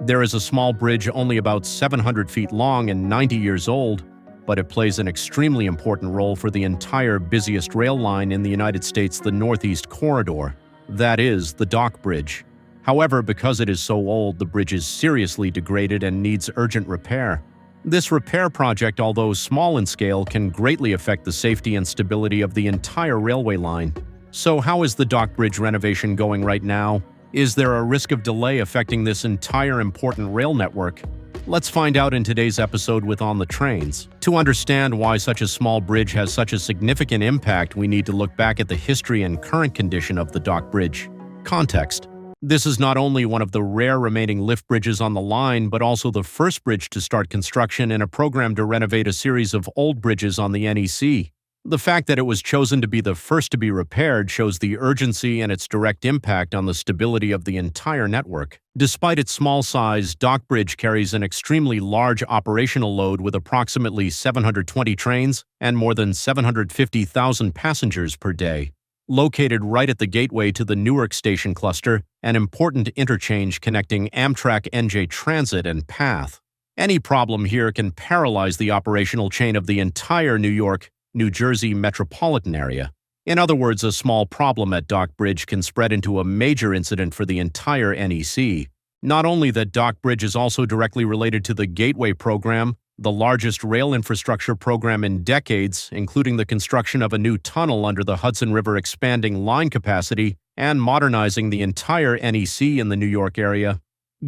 There is a small bridge only about 700 feet long and 90 years old, but it plays an extremely important role for the entire busiest rail line in the United States, the Northeast Corridor. That is, the dock bridge. However, because it is so old, the bridge is seriously degraded and needs urgent repair. This repair project, although small in scale, can greatly affect the safety and stability of the entire railway line. So how is the dock bridge renovation going right now? Is there a risk of delay affecting this entire important rail network? Let's find out in today's episode with ONtheTrains. To understand why such a small bridge has such a significant impact, we need to look back at the history and current condition of the dock bridge. Context. This is not only one of the rare remaining lift bridges on the line, but also the first bridge to start construction in a program to renovate a series of old bridges on the NEC. The fact that it was chosen to be the first to be repaired shows the urgency and its direct impact on the stability of the entire network. Despite its small size, Dock Bridge carries an extremely large operational load with approximately 720 trains and more than 750,000 passengers per day. Located right at the gateway to the Newark Station cluster, an important interchange connecting Amtrak NJ Transit and PATH. Any problem here can paralyze the operational chain of the entire New York, New Jersey metropolitan area. In other words, a small problem at Dock Bridge can spread into a major incident for the entire NEC. Not only that, Dock Bridge is also directly related to the Gateway Program, the largest rail infrastructure program in decades, including the construction of a new tunnel under the Hudson River, expanding line capacity and modernizing the entire NEC in the New York area.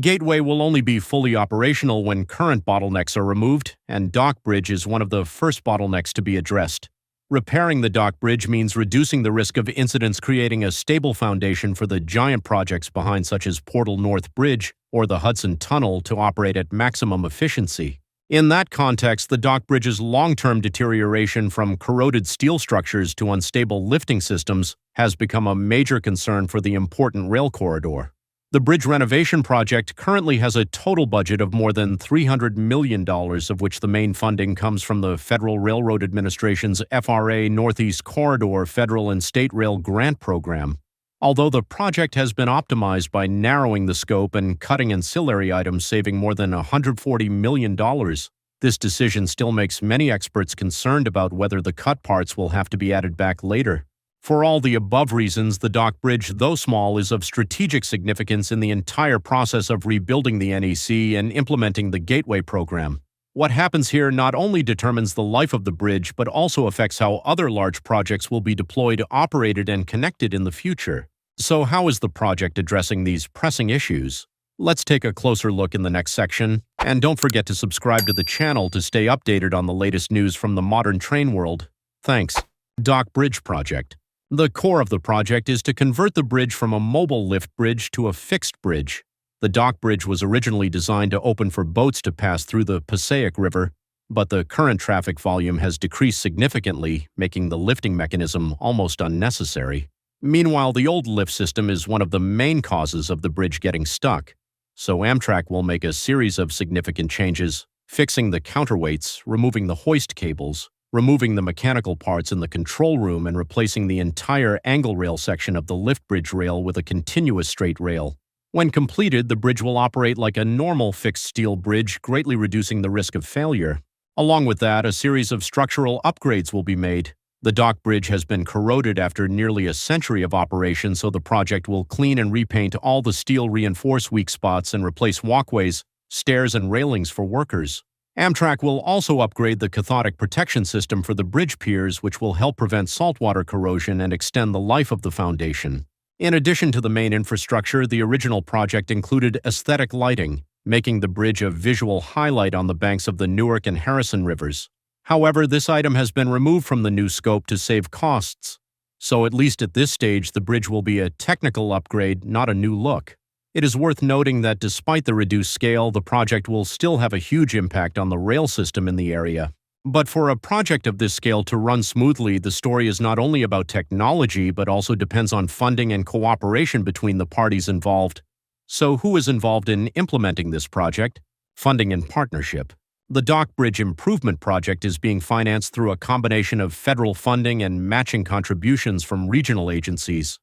Gateway will only be fully operational when current bottlenecks are removed, and Dock Bridge is one of the first bottlenecks to be addressed. Repairing the Dock Bridge means reducing the risk of incidents, creating a stable foundation for the giant projects behind, such as Portal North Bridge or the Hudson Tunnel, to operate at maximum efficiency. In that context, the Dock Bridge's long-term deterioration, from corroded steel structures to unstable lifting systems, has become a major concern for the important rail corridor. The bridge renovation project currently has a total budget of more than $300 million, of which the main funding comes from the Federal Railroad Administration's FRA Northeast Corridor Federal and State Rail Grant Program. Although the project has been optimized by narrowing the scope and cutting ancillary items, saving more than $140 million, this decision still makes many experts concerned about whether the cut parts will have to be added back later. For all the above reasons, the Dock Bridge, though small, is of strategic significance in the entire process of rebuilding the NEC and implementing the Gateway Program. What happens here not only determines the life of the bridge, but also affects how other large projects will be deployed, operated, and connected in the future. So how is the project addressing these pressing issues? Let's take a closer look in the next section, and don't forget to subscribe to the channel to stay updated on the latest news from the modern train world. Thanks. Dock Bridge Project. The core of the project is to convert the bridge from a mobile lift bridge to a fixed bridge. The dock bridge was originally designed to open for boats to pass through the Passaic River, but the current traffic volume has decreased significantly, making the lifting mechanism almost unnecessary. Meanwhile, the old lift system is one of the main causes of the bridge getting stuck. So Amtrak will make a series of significant changes, fixing the counterweights, removing the hoist cables, removing the mechanical parts in the control room, and replacing the entire angle rail section of the lift bridge rail with a continuous straight rail. When completed, the bridge will operate like a normal fixed steel bridge, greatly reducing the risk of failure. Along with that, a series of structural upgrades will be made. The dock bridge has been corroded after nearly a century of operation, so the project will clean and repaint all the steel-reinforced weak spots and replace walkways, stairs, and railings for workers. Amtrak will also upgrade the cathodic protection system for the bridge piers, which will help prevent saltwater corrosion and extend the life of the foundation. In addition to the main infrastructure, the original project included aesthetic lighting, making the bridge a visual highlight on the banks of the Newark and Harrison rivers. However, this item has been removed from the new scope to save costs. So at least at this stage, the bridge will be a technical upgrade, not a new look. It is worth noting that despite the reduced scale, the project will still have a huge impact on the rail system in the area. But for a project of this scale to run smoothly, the story is not only about technology, but also depends on funding and cooperation between the parties involved. So who is involved in implementing this project? Funding and partnership. The Dock Bridge Improvement Project is being financed through a combination of federal funding and matching contributions from regional agencies.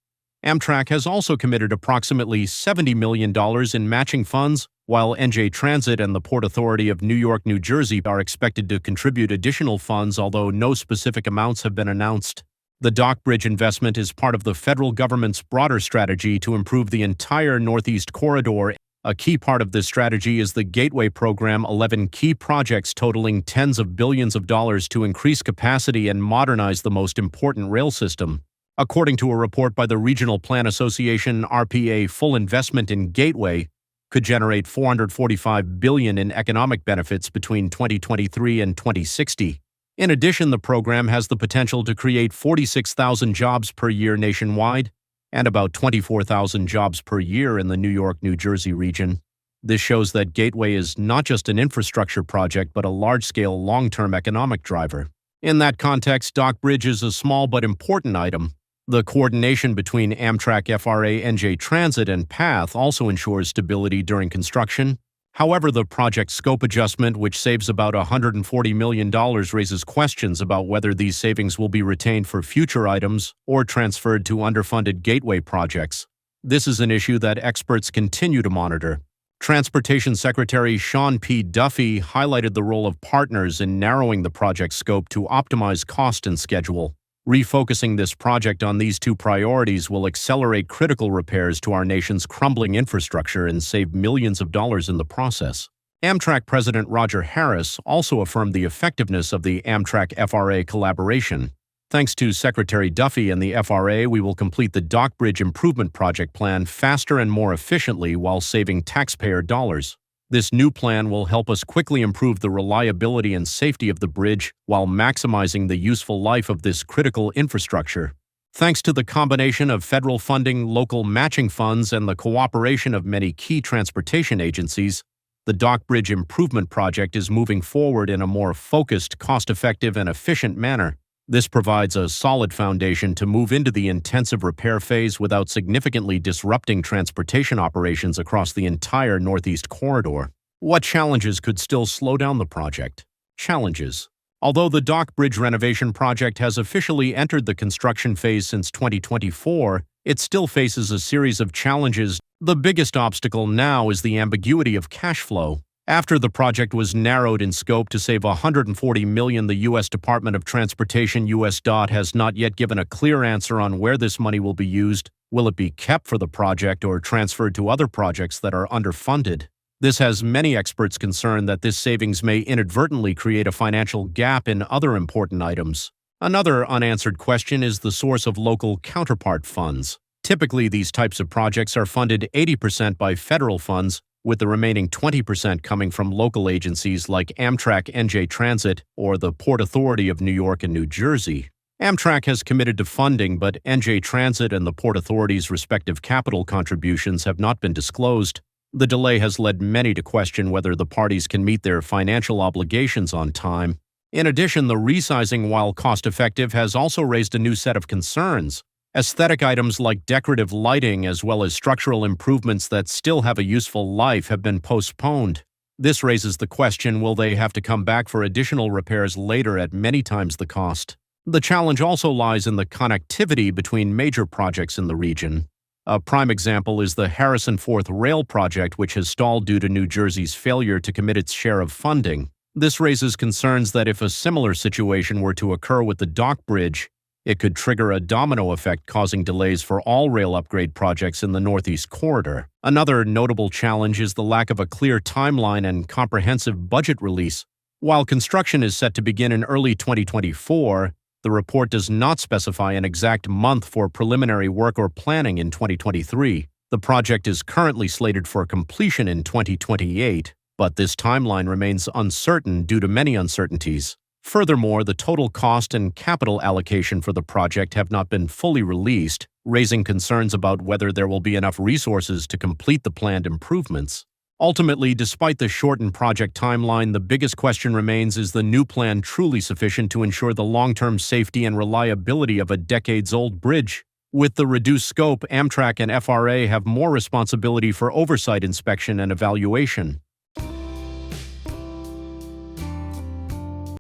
Amtrak has also committed approximately $70 million in matching funds, while NJ Transit and the Port Authority of New York, New Jersey are expected to contribute additional funds, although no specific amounts have been announced. The dock bridge investment is part of the federal government's broader strategy to improve the entire Northeast Corridor. A key part of this strategy is the Gateway Program, 11 key projects totaling tens of billions of dollars to increase capacity and modernize the most important rail system. According to a report by the Regional Plan Association, RPA, full investment in Gateway could generate $445 billion in economic benefits between 2023 and 2060. In addition, the program has the potential to create 46,000 jobs per year nationwide and about 24,000 jobs per year in the New York, New Jersey region. This shows that Gateway is not just an infrastructure project, but a large-scale, long-term economic driver. In that context, Dock Bridge is a small but important item. The coordination between Amtrak, FRA, NJ Transit, and PATH also ensures stability during construction. However, the project scope adjustment, which saves about $140 million, raises questions about whether these savings will be retained for future items or transferred to underfunded gateway projects. This is an issue that experts continue to monitor. Transportation Secretary Sean P. Duffy highlighted the role of partners in narrowing the project scope to optimize cost and schedule. Refocusing this project on these two priorities will accelerate critical repairs to our nation's crumbling infrastructure and save millions of dollars in the process. Amtrak President Roger Harris also affirmed the effectiveness of the Amtrak-FRA collaboration. Thanks to Secretary Duffy and the FRA, we will complete the Dock Bridge Improvement Project plan faster and more efficiently while saving taxpayer dollars. This new plan will help us quickly improve the reliability and safety of the bridge while maximizing the useful life of this critical infrastructure. Thanks to the combination of federal funding, local matching funds, and the cooperation of many key transportation agencies, the Dock Bridge Improvement Project is moving forward in a more focused, cost-effective, and efficient manner. This provides a solid foundation to move into the intensive repair phase without significantly disrupting transportation operations across the entire Northeast Corridor. What challenges could still slow down the project? Challenges. Although the Dock Bridge renovation project has officially entered the construction phase since 2024, it still faces a series of challenges. The biggest obstacle now is the ambiguity of cash flow. After the project was narrowed in scope to save $140 million, the U.S. Department of Transportation (USDOT) has not yet given a clear answer on where this money will be used. Will it be kept for the project or transferred to other projects that are underfunded? This has many experts concerned that this savings may inadvertently create a financial gap in other important items. Another unanswered question is the source of local counterpart funds. Typically, these types of projects are funded 80% by federal funds, with the remaining 20% coming from local agencies like Amtrak, NJ Transit, or the Port Authority of New York and New Jersey. Amtrak has committed to funding, but NJ Transit and the Port Authority's respective capital contributions have not been disclosed. The delay has led many to question whether the parties can meet their financial obligations on time. In addition, the resizing, while cost-effective, has also raised a new set of concerns. Aesthetic items like decorative lighting as well as structural improvements that still have a useful life have been postponed. This raises the question, will they have to come back for additional repairs later at many times the cost? The challenge also lies in the connectivity between major projects in the region. A prime example is the Harrison Fourth Rail project, which has stalled due to New Jersey's failure to commit its share of funding. This raises concerns that if a similar situation were to occur with the Dock Bridge, it could trigger a domino effect, causing delays for all rail upgrade projects in the Northeast Corridor. Another notable challenge is the lack of a clear timeline and comprehensive budget release. While construction is set to begin in early 2024, the report does not specify an exact month for preliminary work or planning in 2023. The project is currently slated for completion in 2028, but this timeline remains uncertain due to many uncertainties. Furthermore, the total cost and capital allocation for the project have not been fully released, raising concerns about whether there will be enough resources to complete the planned improvements. Ultimately, despite the shortened project timeline, the biggest question remains, is the new plan truly sufficient to ensure the long-term safety and reliability of a decades-old bridge? With the reduced scope, Amtrak and FRA have more responsibility for oversight, inspection, and evaluation.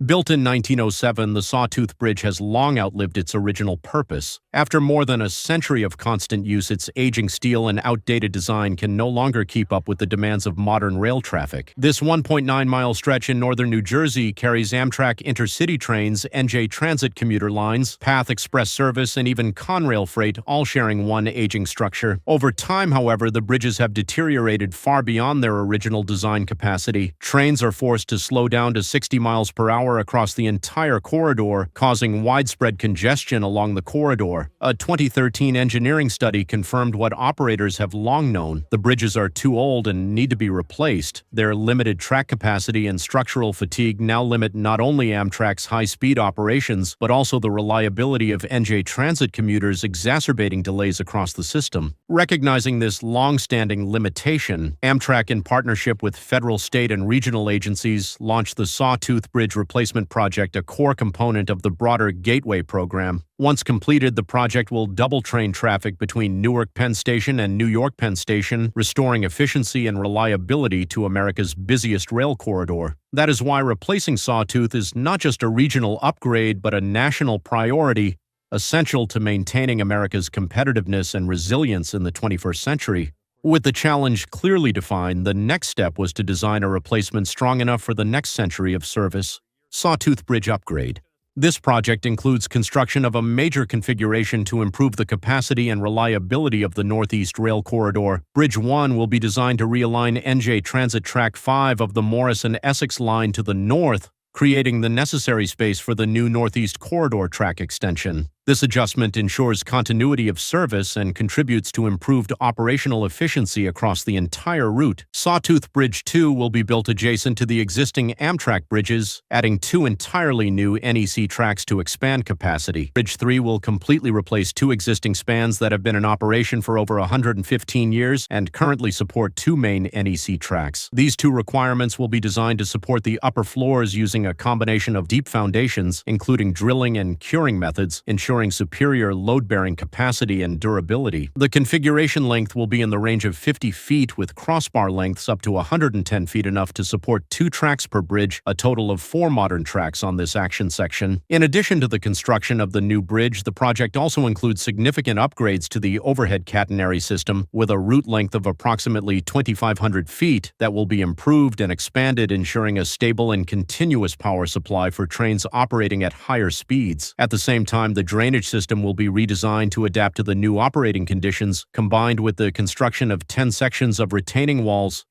Built in 1907, the Sawtooth Bridge has long outlived its original purpose. After more than a century of constant use, its aging steel and outdated design can no longer keep up with the demands of modern rail traffic. This 1.9-mile stretch in northern New Jersey carries Amtrak intercity trains, NJ Transit commuter lines, Path Express service, and even Conrail freight, all sharing one aging structure. Over time, however, the bridges have deteriorated far beyond their original design capacity. Trains are forced to slow down to 60 miles per hour across the entire corridor, causing widespread congestion along the corridor. A 2013 engineering study confirmed what operators have long known. The bridges are too old and need to be replaced. Their limited track capacity and structural fatigue now limit not only Amtrak's high-speed operations, but also the reliability of NJ Transit commuters, exacerbating delays across the system. Recognizing this long-standing limitation, Amtrak, in partnership with federal, state, and regional agencies, launched the Sawtooth Bridge Replacement Project, a core component of the broader Gateway program. Once completed, the project will double train traffic between Newark Penn Station and New York Penn Station, restoring efficiency and reliability to America's busiest rail corridor. That is why replacing Sawtooth is not just a regional upgrade, but a national priority, essential to maintaining America's competitiveness and resilience in the 21st century. With the challenge clearly defined, the next step was to design a replacement strong enough for the next century of service: Sawtooth Bridge Upgrade. This project includes construction of a major configuration to improve the capacity and reliability of the Northeast Rail Corridor. Bridge 1 will be designed to realign NJ Transit Track 5 of the Morris and Essex line to the north, creating the necessary space for the new Northeast Corridor track extension. This adjustment ensures continuity of service and contributes to improved operational efficiency across the entire route. Sawtooth Bridge 2 will be built adjacent to the existing Amtrak bridges, adding 2 entirely new NEC tracks to expand capacity. Bridge 3 will completely replace 2 existing spans that have been in operation for over 115 years and currently support 2 main NEC tracks. These 2 requirements will be designed to support the upper floors using a combination of deep foundations, including drilling and curing methods, ensuring superior load-bearing capacity and durability. The configuration length will be in the range of 50 feet, with crossbar lengths up to 110 feet, enough to support 2 tracks per bridge, a total of 4 modern tracks on this action section. In addition to the construction of the new bridge, the project also includes significant upgrades to the overhead catenary system, with a route length of approximately 2,500 feet that will be improved and expanded, ensuring a stable and continuous power supply for trains operating at higher speeds. At the same time, the drainage system will be redesigned to adapt to the new operating conditions, combined with the construction of 10 sections of retaining walls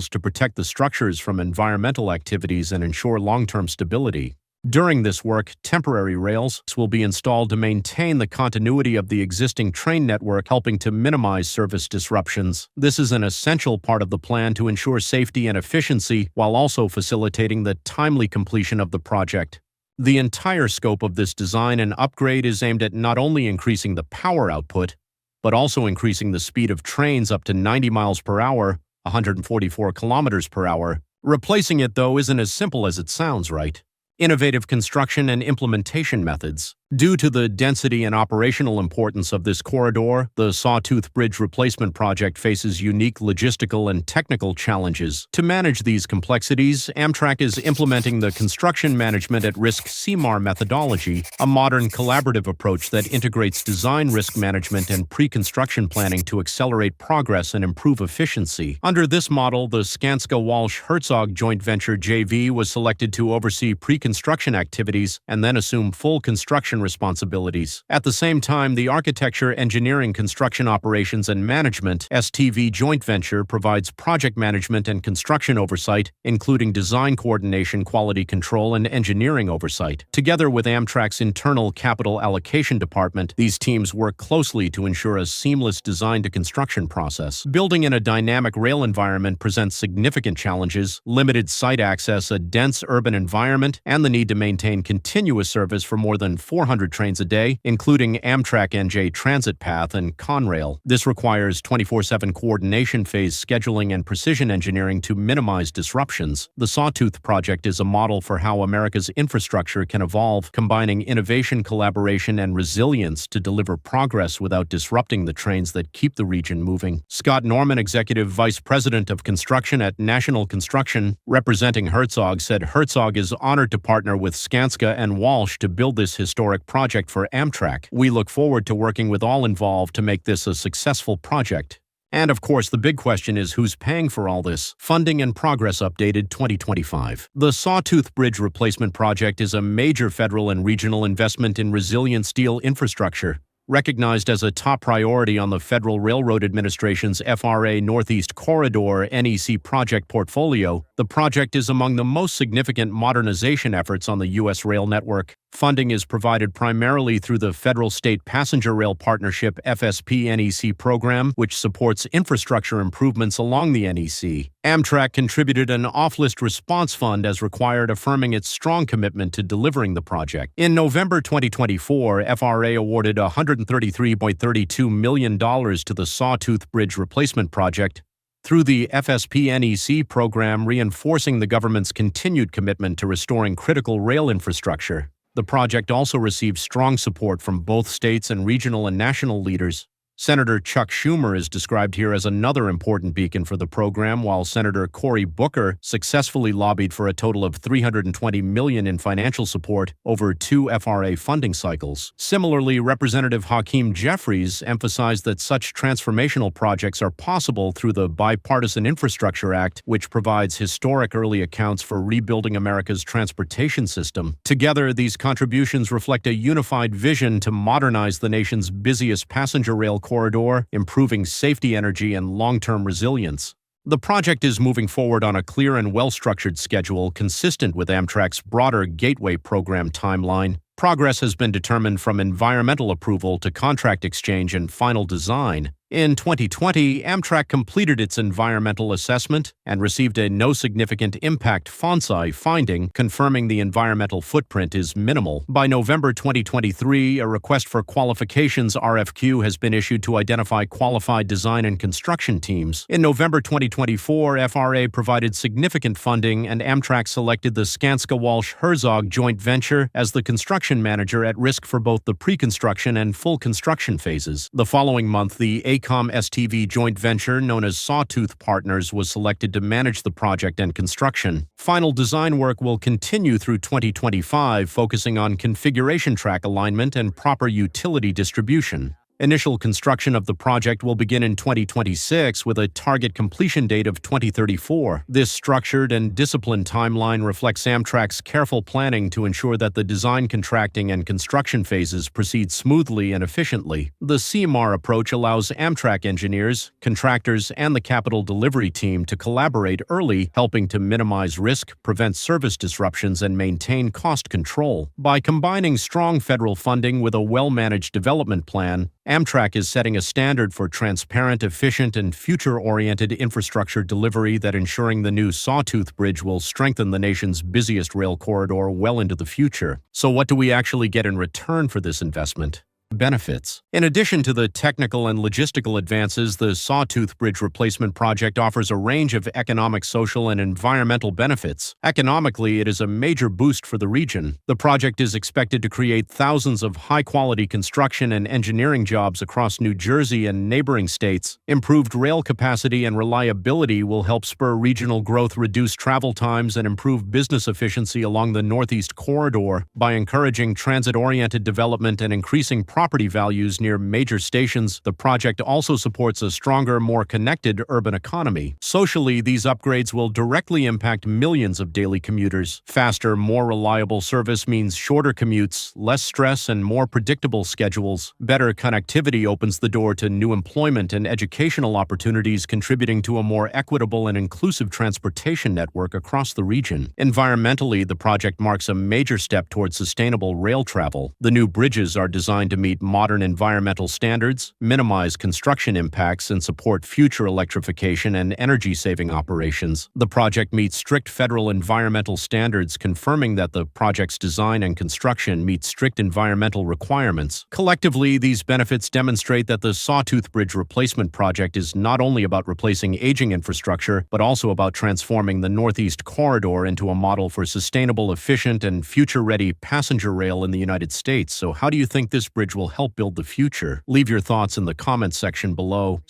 to protect the structures from environmental activities and ensure long-term stability. During this work, temporary rails will be installed to maintain the continuity of the existing train network, helping to minimize service disruptions. This is an essential part of the plan to ensure safety and efficiency, while also facilitating the timely completion of the project. The entire scope of this design and upgrade is aimed at not only increasing the power output, but also increasing the speed of trains up to 90 miles per hour, 144 kilometers per hour. Replacing it, though, isn't as simple as it sounds, right? Innovative construction and implementation methods. Due to the density and operational importance of this corridor, the Sawtooth Bridge Replacement Project faces unique logistical and technical challenges. To manage these complexities, Amtrak is implementing the Construction Management at Risk (CMAR) methodology, a modern collaborative approach that integrates design risk management and pre-construction planning to accelerate progress and improve efficiency. Under this model, the Skanska-Walsh-Herzog joint venture JV was selected to oversee pre-construction activities and then assume full construction responsibilities. At the same time, the Architecture, Engineering, Construction Operations, and Management (STV) joint venture provides project management and construction oversight, including design coordination, quality control, and engineering oversight. Together with Amtrak's internal capital allocation department, these teams work closely to ensure a seamless design-to-construction process. Building in a dynamic rail environment presents significant challenges: limited site access, a dense urban environment, and the need to maintain continuous service for more than 400 400 trains a day, including Amtrak NJ Transit Path and Conrail. This requires 24/7 coordination, phase scheduling, and precision engineering to minimize disruptions. The Sawtooth project is a model for how America's infrastructure can evolve, combining innovation, collaboration, and resilience to deliver progress without disrupting the trains that keep the region moving. Scott Norman, Executive Vice President of Construction at National Construction, representing Herzog, said Herzog is honored to partner with Skanska and Walsh to build this historic project for Amtrak. We look forward to working with all involved to make this a successful project. And of course, the big question is who's paying for all this? Funding and progress updated 2025. The Sawtooth Bridge Replacement Project is a major federal and regional investment in resilient steel infrastructure. Recognized as a top priority on the Federal Railroad Administration's FRA Northeast Corridor (NEC) project portfolio, the project is among the most significant modernization efforts on the U.S. rail network. Funding is provided primarily through the Federal State Passenger Rail Partnership (FSP) NEC program, which supports infrastructure improvements along the NEC. Amtrak contributed an off-list response fund as required, affirming its strong commitment to delivering the project. In November 2024, FRA awarded $133.32 million to the Sawtooth Bridge Replacement Project through the FSP NEC program, reinforcing the government's continued commitment to restoring critical rail infrastructure. The project also received strong support from both states and regional and national leaders. Senator Chuck Schumer is described here as another important beacon for the program, while Senator Cory Booker successfully lobbied for a total of $320 million in financial support over 2 FRA funding cycles. Similarly, Representative Hakeem Jeffries emphasized that such transformational projects are possible through the Bipartisan Infrastructure Act, which provides historic early accounts for rebuilding America's transportation system. Together, these contributions reflect a unified vision to modernize the nation's busiest passenger rail corridor, improving safety, energy, and long-term resilience. The project is moving forward on a clear and well-structured schedule consistent with Amtrak's broader Gateway program timeline. Progress has been determined from environmental approval to contract exchange and final design. In 2020, Amtrak completed its environmental assessment and received a no significant impact FONSI finding, confirming the environmental footprint is minimal. By November 2023, a request for qualifications RFQ has been issued to identify qualified design and construction teams. In November 2024, FRA provided significant funding, and Amtrak selected the Skanska-Walsh-Herzog joint venture as the construction manager at risk for both the pre-construction and full construction phases. The following month, the AECOM STV joint venture, known as Sawtooth Partners, was selected to manage the project and construction. Final design work will continue through 2025, focusing on configuration track alignment and proper utility distribution. Initial construction of the project will begin in 2026 with a target completion date of 2034. This structured and disciplined timeline reflects Amtrak's careful planning to ensure that the design, contracting, and construction phases proceed smoothly and efficiently. The CMAR approach allows Amtrak engineers, contractors, and the capital delivery team to collaborate early, helping to minimize risk, prevent service disruptions, and maintain cost control. By combining strong federal funding with a well-managed development plan, Amtrak is setting a standard for transparent, efficient, and future-oriented infrastructure delivery that ensuring the new Sawtooth Bridge will strengthen the nation's busiest rail corridor well into the future. So what do we actually get in return for this investment? Benefits. In addition to the technical and logistical advances, the Sawtooth Bridge Replacement Project offers a range of economic, social, and environmental benefits. Economically, it is a major boost for the region. The project is expected to create thousands of high-quality construction and engineering jobs across New Jersey and neighboring states. Improved rail capacity and reliability will help spur regional growth, reduce travel times, and improve business efficiency along the Northeast Corridor by encouraging transit-oriented development and increasing property values near major stations. The project also supports a stronger, more connected urban economy. Socially, these upgrades will directly impact millions of daily commuters. Faster, more reliable service means shorter commutes, less stress, and more predictable schedules. Better connectivity opens the door to new employment and educational opportunities, contributing to a more equitable and inclusive transportation network across the region. Environmentally, the project marks a major step towards sustainable rail travel. The new bridges are designed to meet meet modern environmental standards, minimize construction impacts, and support future electrification and energy-saving operations. The project meets strict federal environmental standards, confirming that the project's design and construction meet strict environmental requirements. Collectively, these benefits demonstrate that the Sawtooth Bridge replacement project is not only about replacing aging infrastructure, but also about transforming the Northeast Corridor into a model for sustainable, efficient, and future-ready passenger rail in the United States. So how do you think this bridge will help build the future? Leave your thoughts in the comments section below.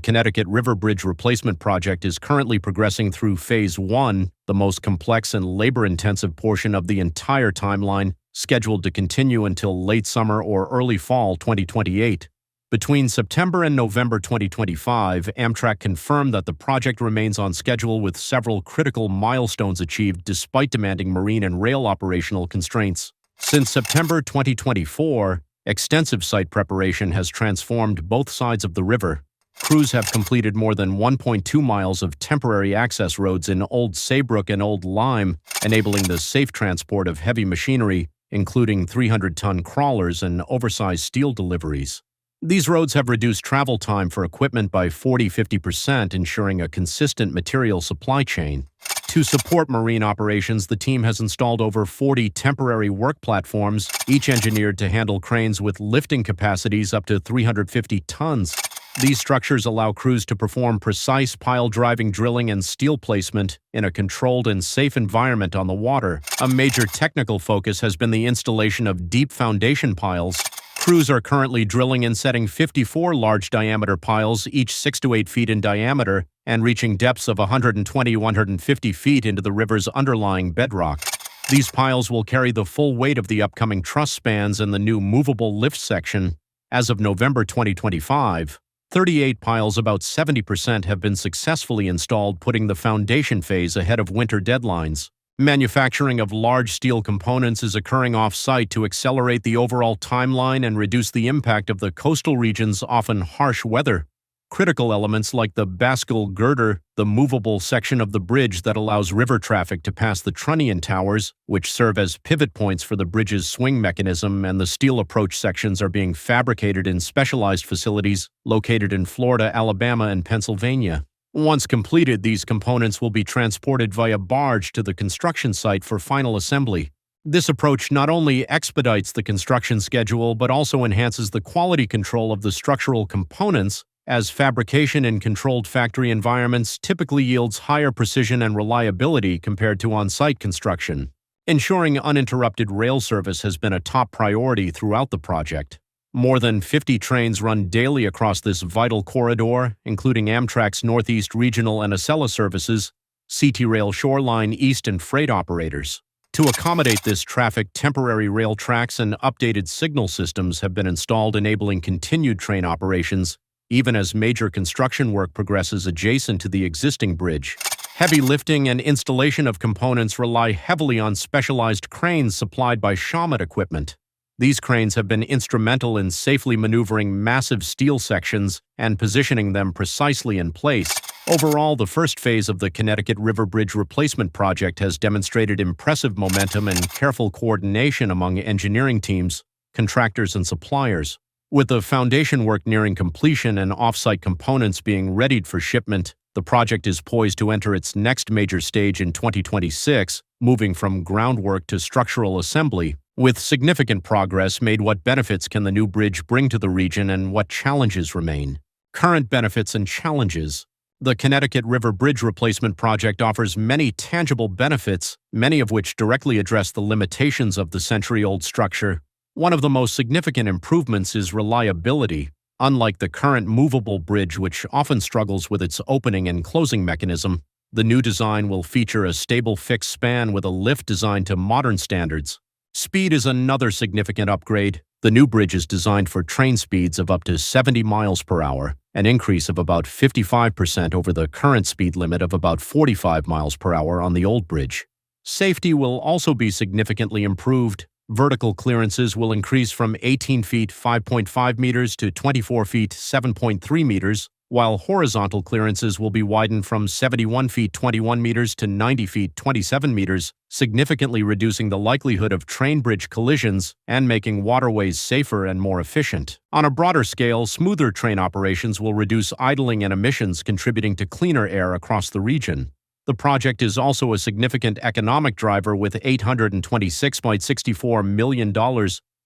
Connecticut River Bridge Replacement Project is currently progressing through Phase 1, the most complex and labor-intensive portion of the entire timeline, scheduled to continue until late summer or early fall 2028. Between September and November 2025, Amtrak confirmed that the project remains on schedule with several critical milestones achieved despite demanding marine and rail operational constraints. Since September 2024, extensive site preparation has transformed both sides of the river. Crews have completed more than 1.2 miles of temporary access roads in Old Saybrook and Old Lyme, enabling the safe transport of heavy machinery, including 300-ton crawlers and oversized steel deliveries. These roads have reduced travel time for equipment by 40–50%, ensuring a consistent material supply chain. To support marine operations, the team has installed over 40 temporary work platforms, each engineered to handle cranes with lifting capacities up to 350 tons. These structures allow crews to perform precise pile-driving drilling and steel placement in a controlled and safe environment on the water. A major technical focus has been the installation of deep foundation piles. Crews are currently drilling and setting 54 large-diameter piles, each 6 to 8 feet in diameter, and reaching depths of 120–150 feet into the river's underlying bedrock. These piles will carry the full weight of the upcoming truss spans and the new movable lift section. As of November 2025, 38 piles, about 70%, have been successfully installed, putting the foundation phase ahead of winter deadlines. Manufacturing of large steel components is occurring off-site to accelerate the overall timeline and reduce the impact of the coastal region's often harsh weather. Critical elements like the bascule girder, the movable section of the bridge that allows river traffic to pass the trunnion towers, which serve as pivot points for the bridge's swing mechanism, and the steel approach sections are being fabricated in specialized facilities located in Florida, Alabama, and Pennsylvania. Once completed, these components will be transported via barge to the construction site for final assembly. This approach not only expedites the construction schedule but also enhances the quality control of the structural components, as fabrication in controlled factory environments typically yields higher precision and reliability compared to on-site construction. Ensuring uninterrupted rail service has been a top priority throughout the project. More than 50 trains run daily across this vital corridor, including Amtrak's Northeast Regional and Acela services, CT Rail Shoreline East, and freight operators. To accommodate this traffic, temporary rail tracks and updated signal systems have been installed, enabling continued train operations, even as major construction work progresses adjacent to the existing bridge. Heavy lifting and installation of components rely heavily on specialized cranes supplied by Shawmut Equipment. These cranes have been instrumental in safely maneuvering massive steel sections and positioning them precisely in place. Overall, the first phase of the Connecticut River Bridge Replacement Project has demonstrated impressive momentum and careful coordination among engineering teams, contractors, and suppliers. With the foundation work nearing completion and off-site components being readied for shipment, the project is poised to enter its next major stage in 2026, moving from groundwork to structural assembly. With significant progress made, what benefits can the new bridge bring to the region and what challenges remain? Current benefits and challenges. The Connecticut River Bridge Replacement Project offers many tangible benefits, many of which directly address the limitations of the century-old structure. One of the most significant improvements is reliability. Unlike the current movable bridge, which often struggles with its opening and closing mechanism, the new design will feature a stable fixed span with a lift designed to modern standards. Speed is another significant upgrade. The new bridge is designed for train speeds of up to 70 miles per hour, an increase of about 55% over the current speed limit of about 45 miles per hour on the old bridge. Safety will also be significantly improved. Vertical clearances will increase from 18 feet 5.5 meters to 24 feet 7.3 meters, while horizontal clearances will be widened from 71 feet 21 meters to 90 feet 27 meters, significantly reducing the likelihood of train bridge collisions and making waterways safer and more efficient. On a broader scale, smoother train operations will reduce idling and emissions, contributing to cleaner air across the region. The project is also a significant economic driver with $826.64 million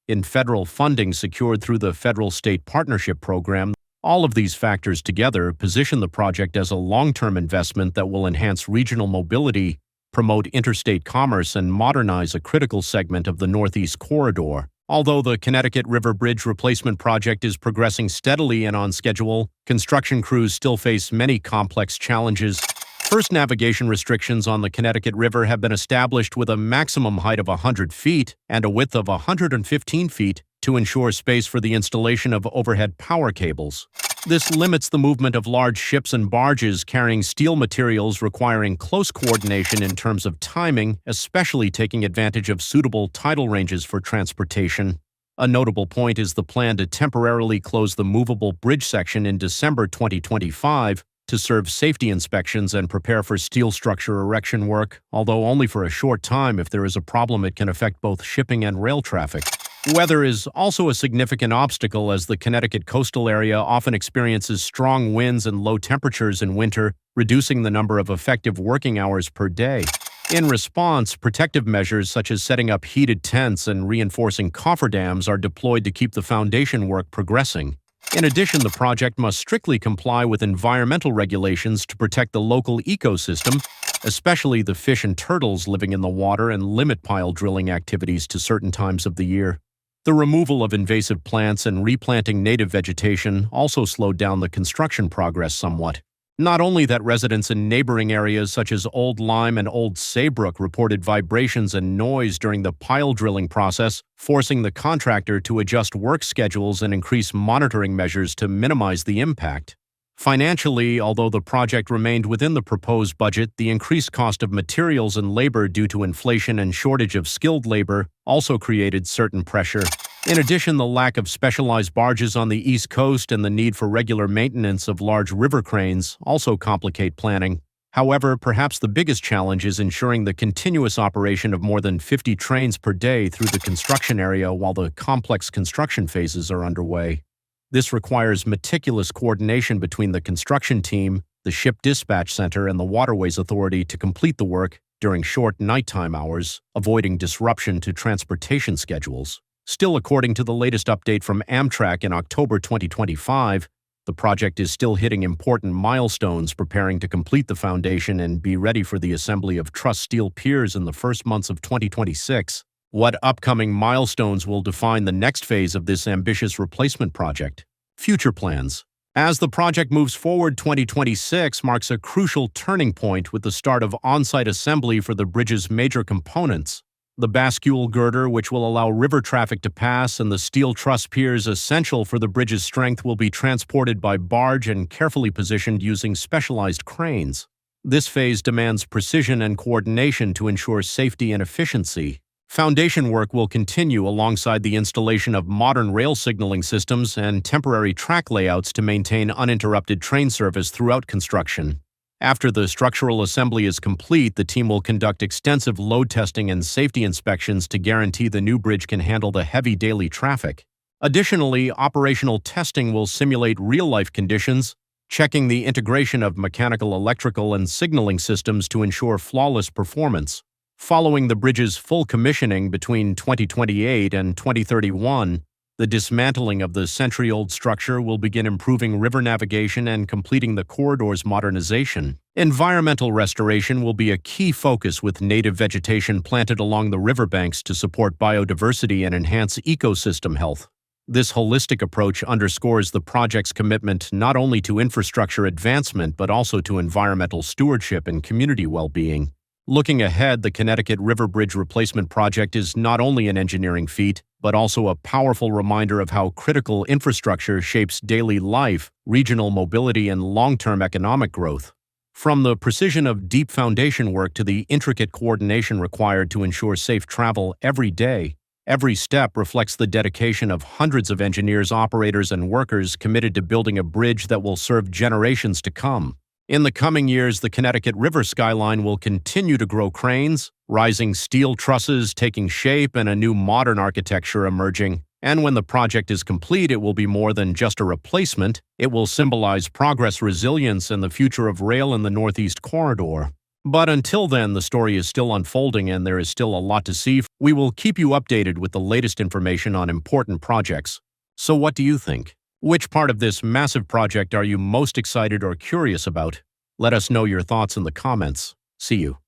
in federal funding secured through the Federal-State Partnership Program. All of these factors together position the project as a long-term investment that will enhance regional mobility, promote interstate commerce, and modernize a critical segment of the Northeast Corridor. Although the Connecticut River Bridge Replacement Project is progressing steadily and on schedule, construction crews still face many complex challenges. First, navigation restrictions on the Connecticut River have been established with a maximum height of 100 feet and a width of 115 feet to ensure space for the installation of overhead power cables. This limits the movement of large ships and barges carrying steel materials, requiring close coordination in terms of timing, especially taking advantage of suitable tidal ranges for transportation. A notable point is the plan to temporarily close the movable bridge section in December 2025 to serve safety inspections and prepare for steel structure erection work, although only for a short time. If there is a problem, it can affect both shipping and rail traffic. Weather is also a significant obstacle, as the Connecticut coastal area often experiences strong winds and low temperatures in winter, reducing the number of effective working hours per day. In response, protective measures such as setting up heated tents and reinforcing cofferdams are deployed to keep the foundation work progressing. In addition, the project must strictly comply with environmental regulations to protect the local ecosystem, especially the fish and turtles living in the water, and limit pile drilling activities to certain times of the year. The removal of invasive plants and replanting native vegetation also slowed down the construction progress somewhat. Not only that, residents in neighboring areas such as Old Lyme and Old Saybrook reported vibrations and noise during the pile drilling process, forcing the contractor to adjust work schedules and increase monitoring measures to minimize the impact. Financially, although the project remained within the proposed budget, the increased cost of materials and labor due to inflation and shortage of skilled labor also created certain pressure. In addition, the lack of specialized barges on the East Coast and the need for regular maintenance of large river cranes also complicate planning. However, perhaps the biggest challenge is ensuring the continuous operation of more than 50 trains per day through the construction area while the complex construction phases are underway. This requires meticulous coordination between the construction team, the ship dispatch center, and the Waterways Authority to complete the work during short nighttime hours, avoiding disruption to transportation schedules. Still, according to the latest update from Amtrak in October 2025, the project is still hitting important milestones, preparing to complete the foundation and be ready for the assembly of truss steel piers in the first months of 2026. What upcoming milestones will define the next phase of this ambitious replacement project? Future plans. As the project moves forward, 2026 marks a crucial turning point with the start of on-site assembly for the bridge's major components. The bascule girder, which will allow river traffic to pass, and the steel truss piers essential for the bridge's strength will be transported by barge and carefully positioned using specialized cranes. This phase demands precision and coordination to ensure safety and efficiency. Foundation work will continue alongside the installation of modern rail signaling systems and temporary track layouts to maintain uninterrupted train service throughout construction. After the structural assembly is complete, the team will conduct extensive load testing and safety inspections to guarantee the new bridge can handle the heavy daily traffic. Additionally, operational testing will simulate real-life conditions, checking the integration of mechanical, electrical, and signaling systems to ensure flawless performance. Following the bridge's full commissioning between 2028 and 2031, the dismantling of the century-old structure will begin improving river navigation and completing the corridor's modernization. Environmental restoration will be a key focus, with native vegetation planted along the riverbanks to support biodiversity and enhance ecosystem health. This holistic approach underscores the project's commitment not only to infrastructure advancement but also to environmental stewardship and community well-being. Looking ahead, the Connecticut River Bridge Replacement Project is not only an engineering feat, but also a powerful reminder of how critical infrastructure shapes daily life, regional mobility, and long-term economic growth. From the precision of deep foundation work to the intricate coordination required to ensure safe travel every day, Every step reflects the dedication of hundreds of engineers, operators, and workers committed to building a bridge that will serve generations to come. In the coming years, the Connecticut River skyline will continue to grow cranes, rising steel trusses taking shape, and a new modern architecture emerging. And when the project is complete, it will be more than just a replacement. It will symbolize progress, resilience, and the future of rail in the Northeast Corridor. But until then, the story is still unfolding and there is still a lot to see. We will keep you updated with the latest information on important projects. So what do you think? Which part of this massive project are you most excited or curious about? Let us know your thoughts in the comments. See you.